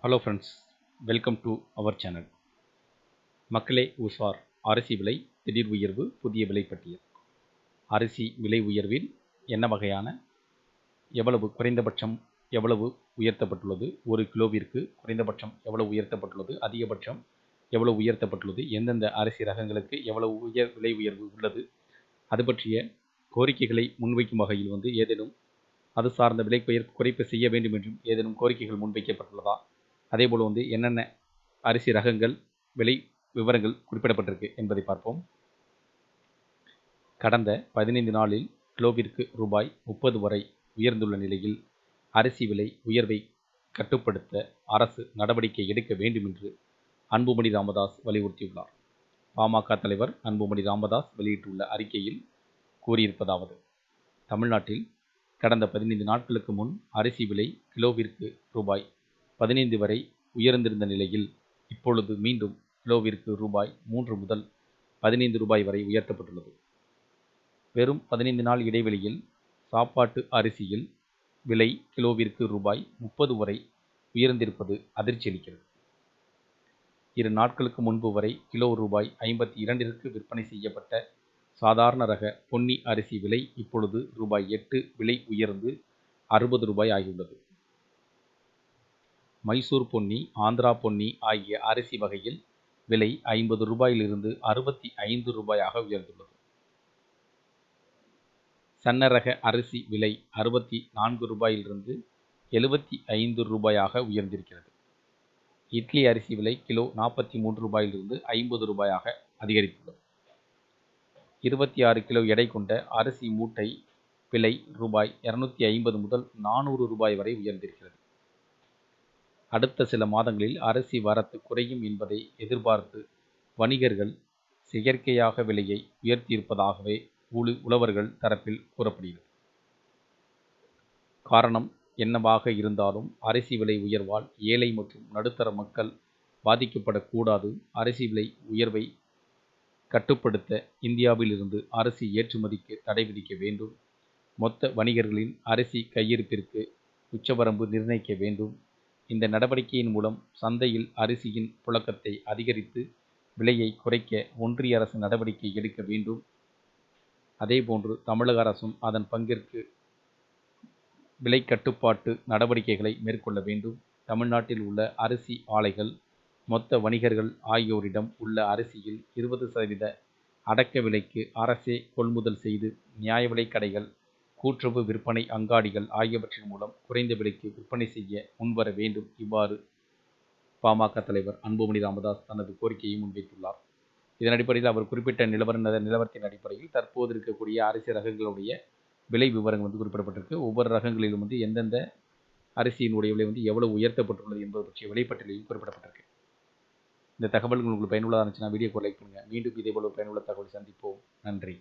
Hello friends, welcome to our channel. மக்களே உஷார், அரிசி விலை திடீர் உயர்வு, புதிய விலை பட்டியல். அரிசி விலை உயர்வில் என்ன வகையான எவ்வளவு குறைந்தபட்சம் எவ்வளவு உயர்த்தப்பட்டுள்ளது, ஒரு கிலோவிற்கு குறைந்தபட்சம் எவ்வளவு உயர்த்தப்பட்டுள்ளது, அதிகபட்சம் எவ்வளவு உயர்த்தப்பட்டுள்ளது, எந்தெந்த அரிசி ரகங்களுக்கு எவ்வளவு விலை உயர்வு உள்ளது, அது பற்றிய கோரிக்கைகளை முன்வைக்கும் வகையில் ஏதேனும் அது சார்ந்த விலை குறைப்பு செய்ய வேண்டும் என்றும் ஏதேனும் கோரிக்கைகள் முன்வைக்கப்பட்டுள்ளதா, அதேபோல் என்னென்ன அரிசி ரகங்கள் விலை விவரங்கள் குறிப்பிடப்பட்டிருக்கு என்பதை பார்ப்போம். கடந்த 15 நாளில் கிலோவிற்கு ரூபாய் 30 வரை உயர்ந்துள்ள நிலையில் அரிசி விலை உயர்வை கட்டுப்படுத்த அரசு நடவடிக்கை எடுக்க வேண்டும் என்று அன்புமணி ராமதாஸ் வலியுறுத்தியுள்ளார். பாமக தலைவர் அன்புமணி ராமதாஸ் வெளியிட்டுள்ள அறிக்கையில் கூறியிருப்பதாவது: தமிழ்நாட்டில் கடந்த 15 நாட்களுக்கு முன் அரிசி விலை கிலோவிற்கு ரூபாய் 15 வரை உயர்ந்திருந்த நிலையில் இப்பொழுது மீண்டும் கிலோவிற்கு ரூபாய் 3 முதல் 15 ரூபாய் வரை உயர்த்தப்பட்டுள்ளது. வெறும் 15 நாள் இடைவெளியில் சாப்பாட்டு அரிசியில் விலை கிலோவிற்கு ரூபாய் 30 வரை உயர்ந்திருப்பது அதிர்ச்சி அளிக்கிறது. 2 நாட்களுக்கு முன்பு வரை கிலோ ரூபாய் 52ற்கு விற்பனை செய்யப்பட்ட சாதாரண ரக பொன்னி அரிசி விலை இப்பொழுது ரூபாய் 8 விலை உயர்ந்து 60 ரூபாய் ஆகியுள்ளது. மைசூர் பொன்னி, ஆந்திரா பொன்னி ஆகிய அரிசி வகையில் விலை 50 ரூபாயிலிருந்து 65 ரூபாயாக உயர்ந்துள்ளது. சன்ன ரக அரிசி விலை 64 ரூபாயிலிருந்து 75 ரூபாயாக உயர்ந்திருக்கிறது. இட்லி அரிசி விலை கிலோ 43 ரூபாயிலிருந்து 50 ரூபாயாக அதிகரித்துள்ளது. 26 கிலோ எடை கொண்ட அரிசி மூட்டை விலை ரூபாய் 250 முதல் 400 ரூபாய் வரை உயர்ந்திருக்கிறது. அடுத்த சில மாதங்களில் அரிசி வரத்து குறையும் என்பதை எதிர்பார்த்து வணிகர்கள் செயற்கையாக விலையை உயர்த்தியிருப்பதாகவே உழவர்கள் தரப்பில் கூறப்படுகிறது. காரணம் என்னவாக இருந்தாலும் அரிசி விலை உயர்வால் ஏழை மற்றும் நடுத்தர மக்கள் பாதிக்கப்படக்கூடாது. அரிசி விலை உயர்வை கட்டுப்படுத்த இந்தியாவில் இருந்து அரிசி ஏற்றுமதிக்கு தடை விதிக்க வேண்டும். மொத்த வணிகர்களின் அரிசி கையிருப்பிற்கு உச்சவரம்பு நிர்ணயிக்க வேண்டும். இந்த நடவடிக்கையின் மூலம் சந்தையில் அரிசியின் புழக்கத்தை அதிகரித்து விலையை குறைக்க ஒன்றிய அரசு நடவடிக்கை எடுக்க வேண்டும். அதேபோன்று தமிழக அரசும் அதன் பங்கிற்கு விலை கட்டுப்பாட்டு நடவடிக்கைகளை மேற்கொள்ள வேண்டும். தமிழ்நாட்டில் உள்ள அரிசி ஆலைகள், மொத்த வணிகர்கள் ஆகியோரிடம் உள்ள அரிசியில் 20% அடக்க விலைக்கு அரசே கொள்முதல் செய்து நியாய விலை கடைகள், கூட்டுறவு விற்பனை அங்காடிகள் ஆகியவற்றின் மூலம் குறைந்த விலைக்கு விற்பனை செய்ய முன்வர வேண்டும். இவ்வாறு பாமக தலைவர் அன்புமணி ராமதாஸ் தனது கோரிக்கையை முன்வைத்துள்ளார். இதன் அடிப்படையில் அவர் குறிப்பிட்ட நிலவரத்தின் அடிப்படையில் தற்போது இருக்கக்கூடிய அரிசி ரகங்களுடைய விலை விவரங்கள் குறிப்பிடப்பட்டிருக்கு. ஒவ்வொரு ரகங்களிலும் எந்தெந்த அரிசியினுடைய விலை எவ்வளவு உயர்த்தப்பட்டுள்ளது என்பது பற்றிய விலைப்பட்டியலையும் குறிப்பிடப்பட்டிருக்கு. இந்த தகவல்கள் உங்களுக்கு பயனுள்ளதாக இருந்துச்சுன்னா வீடியோக்கு லைக் பண்ணுங்கள். மீண்டும் இதேபோல பயனுள்ள தகவல் சந்திப்போம். நன்றி.